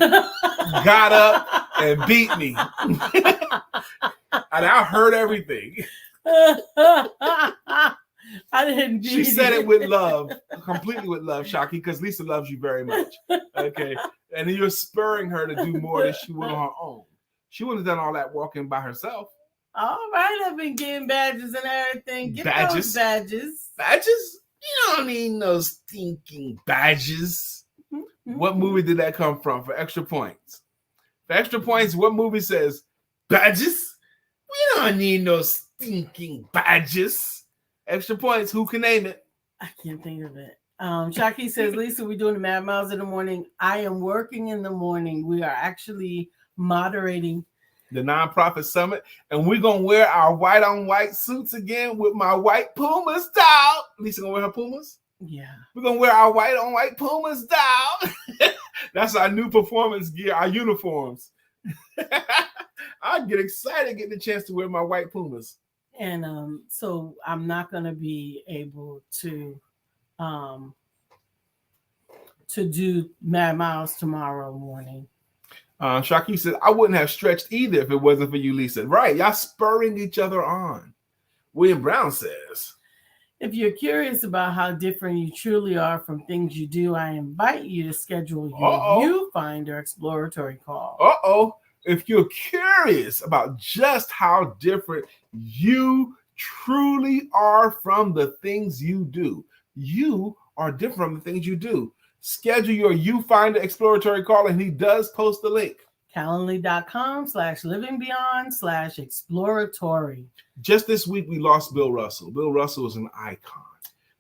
got up and beat me. And I heard everything. I didn't. She said it with love, completely with love, Shaki, because Lisa loves you very much. Okay. And you're spurring her to do more than she would on her own. She wouldn't have done all that walking by herself. All right, I've been getting badges and everything. Get badges. Those badges. Badges? You don't need no stinking badges. What movie did that come from for extra points? For extra points, what movie says badges? We don't need no stinking badges. Extra points, who can name it? I can't think of it. Shaki says, Lisa, we're doing the Mad Miles in the morning. I am working in the morning. We are actually moderating the nonprofit summit, and we're gonna wear our white on white suits again with my white Puma style. Lisa gonna wear her Pumas? Yeah. We're gonna wear our white on white Puma style. That's our new performance gear, our uniforms. I get excited getting the chance to wear my white Pumas. And so I'm not gonna be able to do Mad Miles tomorrow morning. Shaki said, I wouldn't have stretched either if it wasn't for you, Lisa. Right, y'all spurring each other on. William Brown says, If you're curious about how different you truly are from things you do, I invite you to schedule your Viewfinder exploratory call. If you're curious about just how different you truly are from the things you do, you are different from the things you do. Schedule your Viewfinder exploratory call, and he does post the link. Calendly.com/livingbeyond/exploratory. Just this week, we lost Bill Russell. Bill Russell is an icon,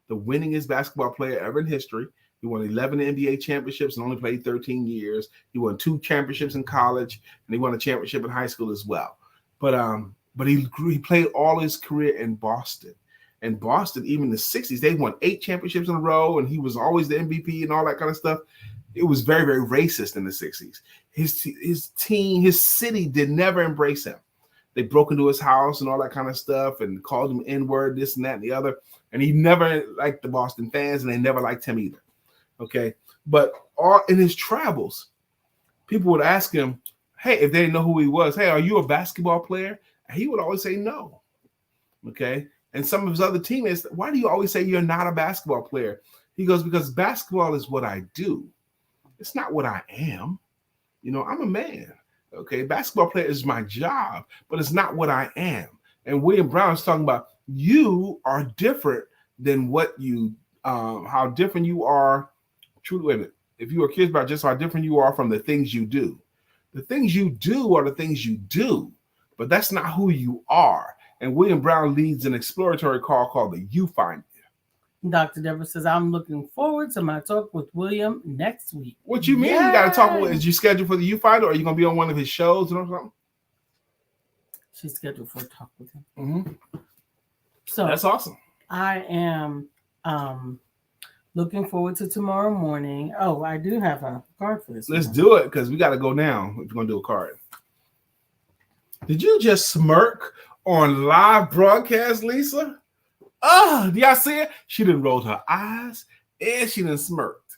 the winningest basketball player ever in history. He won 11 NBA championships and only played 13 years. He won 2 championships in college, and he won a championship in high school as well. But he played all his career in Boston. And Boston, even in the 60s, they won 8 championships in a row, and he was always the MVP and all that kind of stuff. It was very, very racist in the 60s. His team, his city did never embrace him. They broke into his house and all that kind of stuff and called him N-word, this and that and the other. And he never liked the Boston fans, and they never liked him either. Okay. But all in his travels, people would ask him, hey, if they didn't know who he was, hey, are you a basketball player? And he would always say no. Okay. And some of his other teammates, why do you always say you're not a basketball player? He goes, because basketball is what I do. It's not what I am. You know, I'm a man. Okay. Basketball player is my job, but it's not what I am. And William Brown is talking about you are different than what you, how different you are. Truly, wait a minute. If you are curious about just how different you are from the things you do, the things you do are the things you do, but that's not who you are. And William Brown leads an exploratory call called the Viewfinder. Dr. Deborah says, I'm looking forward to my talk with William next week. What you mean? Yay! You got to talk with, is you scheduled for the Viewfinder, or are you going to be on one of his shows or something? She's scheduled for a talk with him. Mm-hmm. So that's awesome. I am looking forward to tomorrow morning. Oh, I do have a card for this. Let's do it, because we got to go now if you're going to do a card. Did you just smirk on live broadcast, Lisa? Oh, do y'all see it? She done rolled her eyes and she done smirked.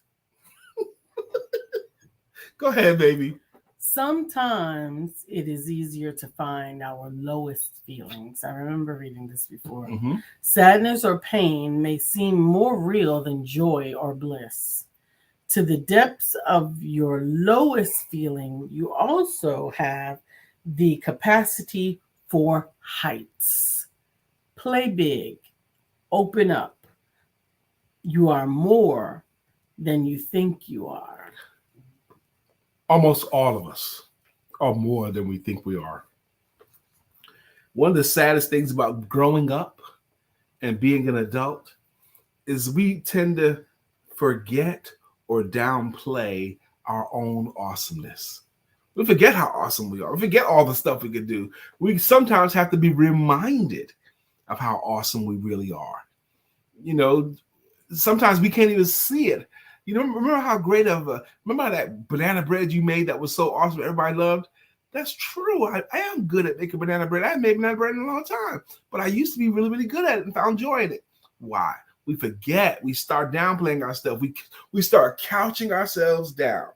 Go ahead, baby. Sometimes it is easier to find our lowest feelings. I remember reading this before. Mm-hmm. Sadness or pain may seem more real than joy or bliss. To the depths of your lowest feeling, you also have the capacity for heights. Play big. Open up. You are more than you think you are. Almost all of us are more than we think we are. One of the saddest things about growing up and being an adult is we tend to forget or downplay our own awesomeness. We forget how awesome we are. We forget all the stuff we could do. We sometimes have to be reminded of how awesome we really are. You know, sometimes we can't even see it. You know, remember how great remember that banana bread you made that was so awesome everybody loved? That's true. I am good at making banana bread. I haven't made banana bread in a long time, but I used to be really, really good at it and found joy in it. Why? We forget. We start downplaying our stuff. We start couching ourselves down.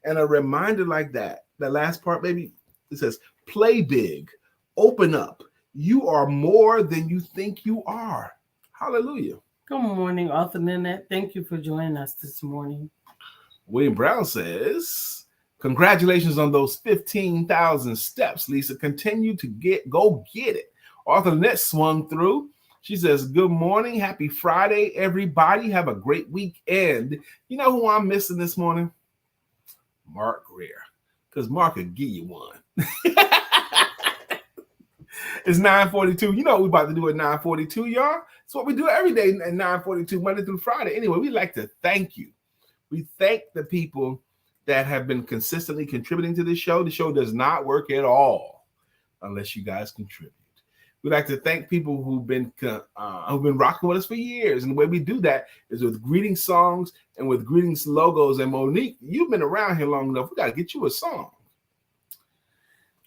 And a reminder like that, the last part, baby, it says, play big, open up. You are more than you think you are. Hallelujah. Good morning, Arthur Nanette. Thank you for joining us this morning. William Brown says, congratulations on those 15,000 steps, Lisa. Continue to go get it. Arthur Nanette swung through. She says, good morning. Happy Friday, everybody. Have a great weekend. You know who I'm missing this morning? Mark Greer. Because Mark could give you one. It's 9:42. You know what we're about to do at 9:42, y'all? It's what we do every day at 9:42, Monday through Friday. Anyway, we'd like to thank you. We thank the people that have been consistently contributing to this show. The show does not work at all unless you guys contribute. We'd like to thank people who've been rocking with us for years. And the way we do that is with greeting songs and with greetings logos. And Monique, you've been around here long enough. We got to get you a song.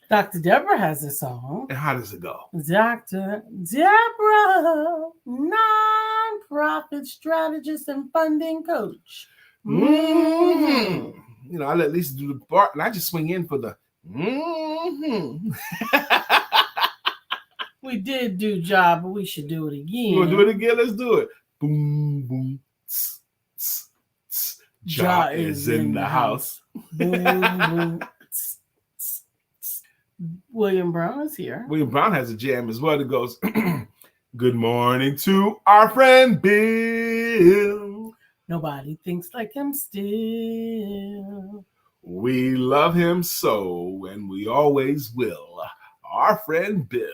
Dr. Deborah has a song. And how does it go? Dr. Deborah, nonprofit strategist and funding coach. Mm-hmm. You know, I let Lisa do the part, and I just swing in for the mm-hmm. We did do job, but we should do it You want to again. do it again? Let's do it. Boom, boom. Tss, tss, tss. Ja is in the house. Boom, boom. Tss, tss, tss. William Brown is here. William Brown has a jam as well that goes, good morning to our friend Bill. Nobody thinks like him still. We love him so, and we always will. Our friend Bill.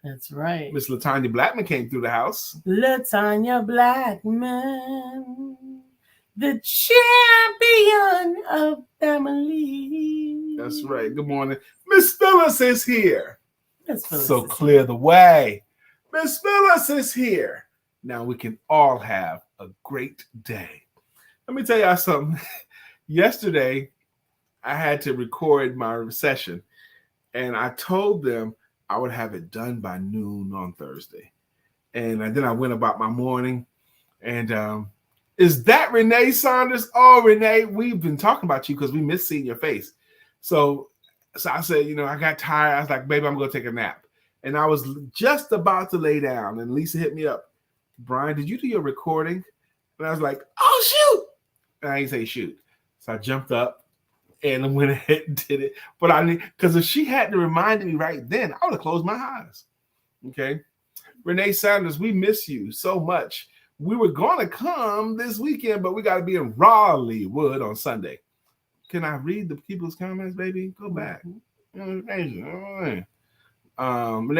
That's right. Miss LaTanya Blackman came through the house. LaTanya Blackman, the champion of family. That's right. Good morning. Miss Phyllis is here. Miss Phyllis So is clear the way. Miss Phyllis is here. Now we can all have a great day. Let me tell y'all something. Yesterday, I had to record my session, and I told them I would have it done by noon on Thursday. And then I went about my morning, and is that Renee Saunders? Oh, Renee, we've been talking about you because we miss seeing your face. So I said, I got tired. I was like, baby, I'm going to take a nap. And I was just about to lay down, and Lisa hit me up. Brian, did you do your recording? And I was like, oh, shoot. And I didn't say shoot. So I jumped up and went ahead and did it. But because if she hadn't reminded me right then, I would have closed my eyes. Okay. Renee Sanders, we miss you so much. We were going to come this weekend, but we got to be in Raleigh Wood on Sunday. Can I read the people's comments, baby? Go back. Renee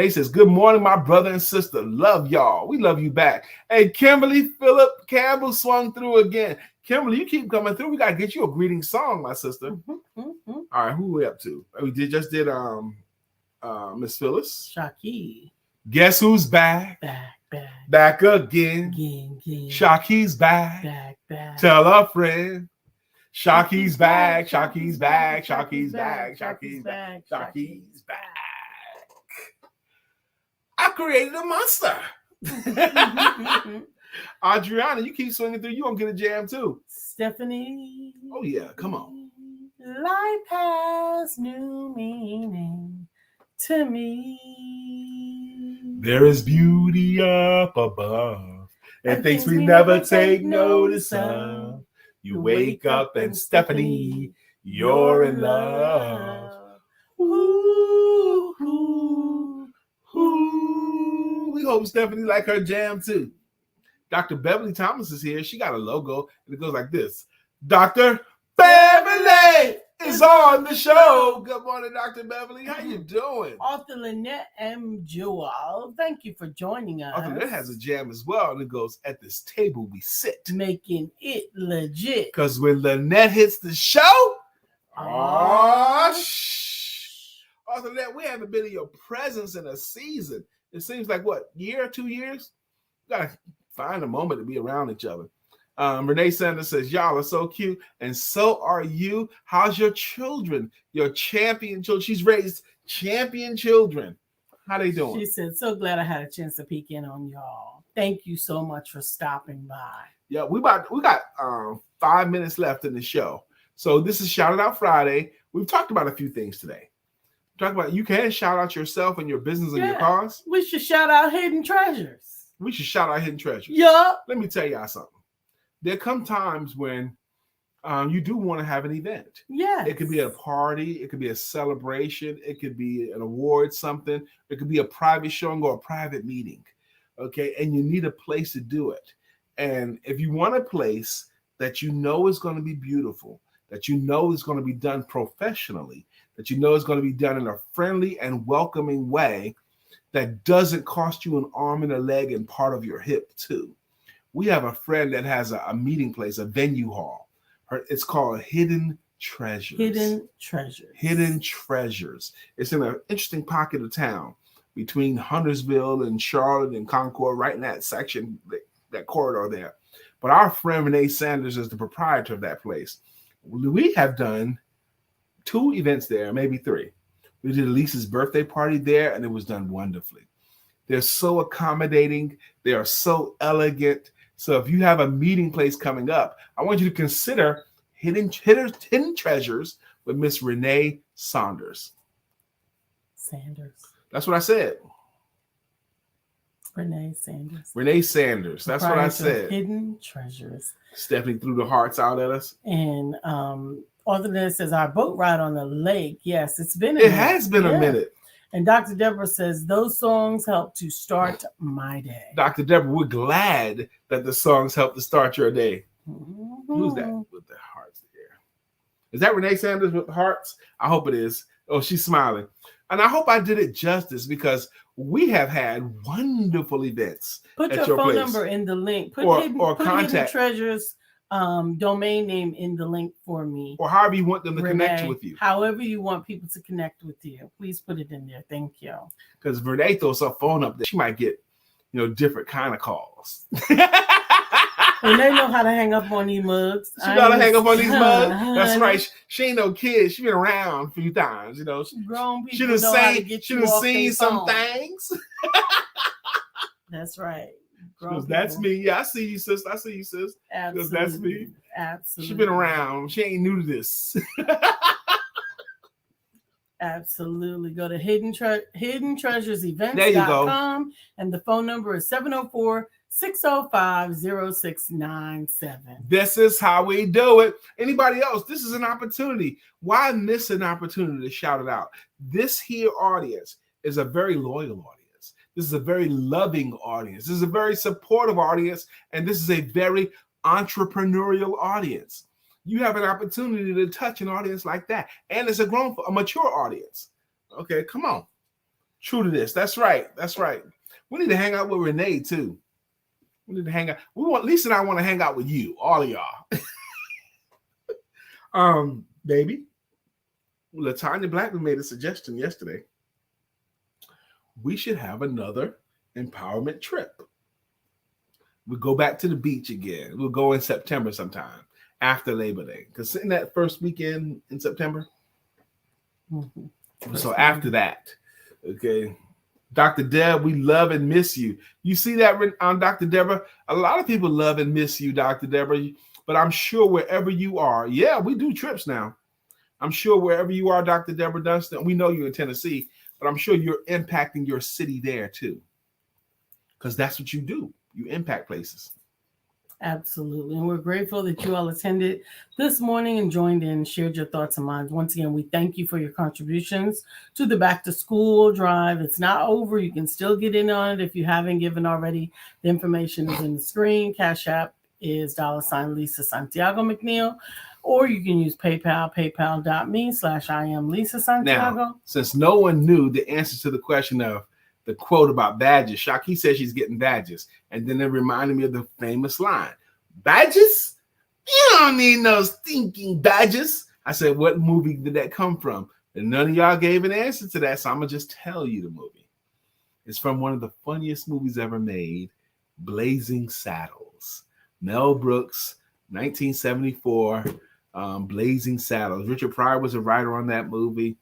says, good morning, my brother and sister. Love y'all. We love you back. Hey, Kimberly Phillip Campbell swung through again. Kimberly, you keep coming through. We got to get you a greeting song, my sister. All right, who we up to? We just did Miss Phyllis. Shaki. Guess who's back? Back again. Shaki's back. Tell a friend. Shaki's back. Shaki's back. Shaki's back. Shaki's back. Shaki's back. I created a monster. Adriana, you keep swinging through. You gonna get a jam too. Stephanie. Oh yeah, come on. Life has new meaning to me. There is beauty up above and things we never take notice of. You wake up and Stephanie, you're in love. Ooh, ooh, ooh. We hope Stephanie like her jam too. Dr. Beverly Thomas is here. She got a logo and it goes like this. Dr. Beverly is on the show. Good morning, Dr. Beverly. How you doing? Author Lynette M. Jewell, thank you for joining us. Author Lynette has a jam as well, and it goes, at this table we sit. Making it legit. Because when Lynette hits the show, Author Lynette, we haven't been in your presence in a season. It seems like, what, year or 2 years? We got to find a moment to be around each other. Renee Sanders says, y'all are so cute, and so are you. How's your children? Your champion children. She's raised champion children. How they doing? She said, so glad I had a chance to peek in on y'all. Thank you so much for stopping by. Yeah, we got 5 minutes left in the show. So this is Shout It Out Friday. We've talked about a few things today. We talked about you can shout out yourself and your business and your cause. We should shout out hidden treasures. We should shout out hidden treasures. Yeah. Let me tell y'all something. There come times when you do want to have an event. Yeah. It could be a party. It could be a celebration. It could be an award, something. It could be a private showing or a private meeting. Okay. And you need a place to do it. And if you want a place that you know is going to be beautiful, that you know is going to be done professionally, that you know is going to be done in a friendly and welcoming way that doesn't cost you an arm and a leg and part of your hip too. We have a friend that has a meeting place, a venue hall. It's called Hidden Treasures. Hidden Treasures. Hidden Treasures. It's in an interesting pocket of town between Huntersville and Charlotte and Concord, right in that section, that corridor there. But our friend Renee Sanders is the proprietor of that place. We have done 2 events there, maybe 3. We did Lisa's birthday party there, and it was done wonderfully. They're so accommodating. They are so elegant. So if you have a meeting place coming up, I want you to consider Hidden Treasures with Miss Renee Sanders. Sanders. That's what I said. Renee Sanders. Renee Sanders. That's what I said. Hidden Treasures. Stephanie threw the hearts out at us. And Author says, our boat ride on the lake. Yes, it's been It has been a minute. And Dr. Deborah says, those songs help to start my day. Dr. Deborah, we're glad that the songs help to start your day. Mm-hmm. Who's that with the hearts there? Is that Renee Sanders with the hearts? I hope it is. Oh, she's smiling. And I hope I did it justice, we have had wonderful events. Put at your phone place. Number in the link. Put or Hidden contact. Treasures domain name in the link for me. Or however you want them to Renee, connect with you. However you want people to connect with you. Please put it in there. Thank you. Because Renee throws her phone up there. She might get, different kind of calls. And they know how to hang up on these mugs. She know how to hang up on these mugs. Honey. That's right. She ain't no kid. She been around a few times, Grown people She know done how to get you off seen their some phone. things. That's right. Because that's me. Yeah, I see you, sis. I see you, sis. Because that's me. Absolutely. She been around. She ain't new to this. Absolutely. Go to hiddentreasuresevents.com. There you go. And the phone number is 704-605-0697. This is how we do it. Anybody else? This is an opportunity. Why miss an opportunity to shout it out? This here audience is a very loyal audience. This is a very loving audience. This is a very supportive audience. And this is a very entrepreneurial audience. You have an opportunity to touch an audience like that. And it's a mature audience. Okay, come on. True to this. That's right. That's right. We need to hang out with Renee too. We need to hang out. Lisa and I want to hang out with you, all of y'all. Baby, LaTanya Blackman made a suggestion yesterday. We should have another empowerment trip. We'll go back to the beach again. We'll go in September sometime after Labor Day. Because in that first weekend in September. Mm-hmm. So after that, okay. Dr. Deb, we love and miss you. You see that on Dr. Deborah? A lot of people love and miss you, Dr. Deborah. But I'm sure wherever you are, yeah, we do trips now. I'm sure wherever you are, Dr. Deborah Dunstan, we know you're in Tennessee, but I'm sure you're impacting your city there too. Because that's what you do. You impact places. Absolutely. And we're grateful that you all attended this morning and joined in and shared your thoughts and minds. Once again, we thank you for your contributions to the back to school drive. It's not over. You can still get in on it if you haven't given already. The information is in the screen. Cash App is $ Lisa Santiago McNeill, or you can use PayPal, paypal.me/I am Lisa Santiago. Now, since no one knew the answer to the question of the quote about badges, Shaki says she's getting badges. And then it reminded me of the famous line, badges? You don't need no stinking badges. I said, what movie did that come from? And none of y'all gave an answer to that, so I'm going to just tell you the movie. It's from one of the funniest movies ever made, Blazing Saddles. Mel Brooks, 1974, Blazing Saddles. Richard Pryor was a writer on that movie.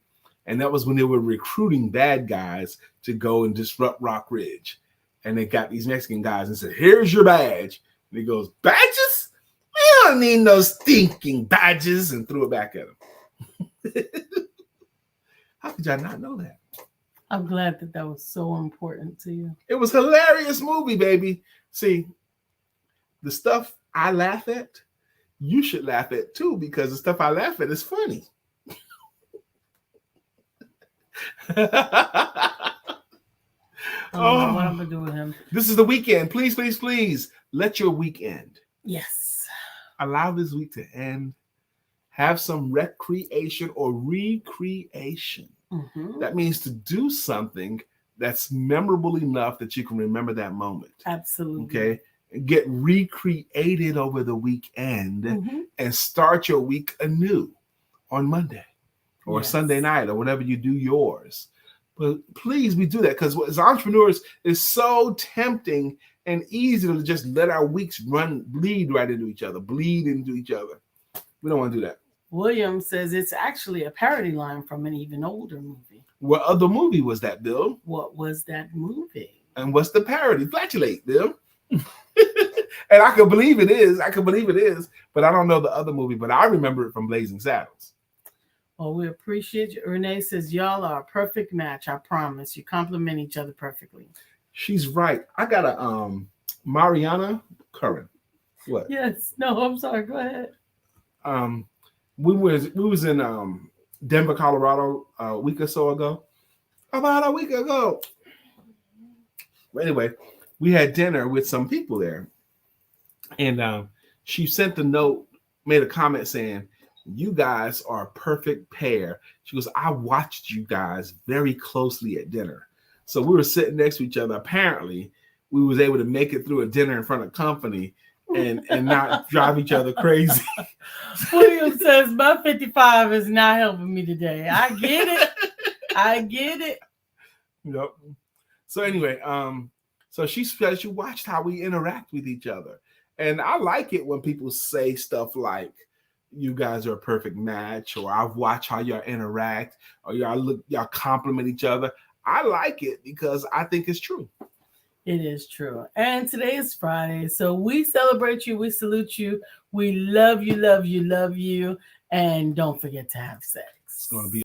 And that was when they were recruiting bad guys to go and disrupt Rock Ridge. And they got these Mexican guys and said, here's your badge. And he goes, badges? We don't need no stinking badges. And threw it back at him. How could y'all not know that? I'm glad that was so important to you. It was a hilarious movie, baby. See, the stuff I laugh at, you should laugh at too, because the stuff I laugh at is funny. What I'm gonna do with him. This is the weekend. Please, please, please let your week end. Yes. Allow this week to end. Have some recreation or recreation. Mm-hmm. That means to do something that's memorable enough that you can remember that moment. Absolutely. Okay. Get recreated over the weekend and start your week anew on Monday or Sunday night or whenever you do yours. But please, we do that because as entrepreneurs, it's so tempting and easy to just let our weeks bleed right into each other, bleed into each other. We don't want to do that. William says it's actually a parody line from an even older movie. What other movie was that, Bill? What was that movie? And what's the parody? Flatulate, Bill. And I can believe it is. But I don't know the other movie, but I remember it from Blazing Saddles. Well, we appreciate you. Renee says, y'all are a perfect match. I promise. You complement each other perfectly. She's right. I got a Mariana Curran. What? Yes. No, I'm sorry. Go ahead. We was in Denver, Colorado a week or so ago. About a week ago. But anyway, we had dinner with some people there. And she sent a note, made a comment saying, "You guys are a perfect pair." She goes, "I watched you guys very closely at dinner." So we were sitting next to each other. Apparently, we was able to make it through a dinner in front of company and not drive each other crazy. William says, my 55 is not helping me today. I get it. I get it. Yep. So anyway, so she said she watched how we interact with each other. And I like it when people say stuff like, "You guys are a perfect match," or "I've watched how y'all interact," or y'all compliment each other. I like it because I think it's true. It is true. And today is Friday. So we celebrate you. We salute you. We love you, love you, love you. And don't forget to have sex. It's going to be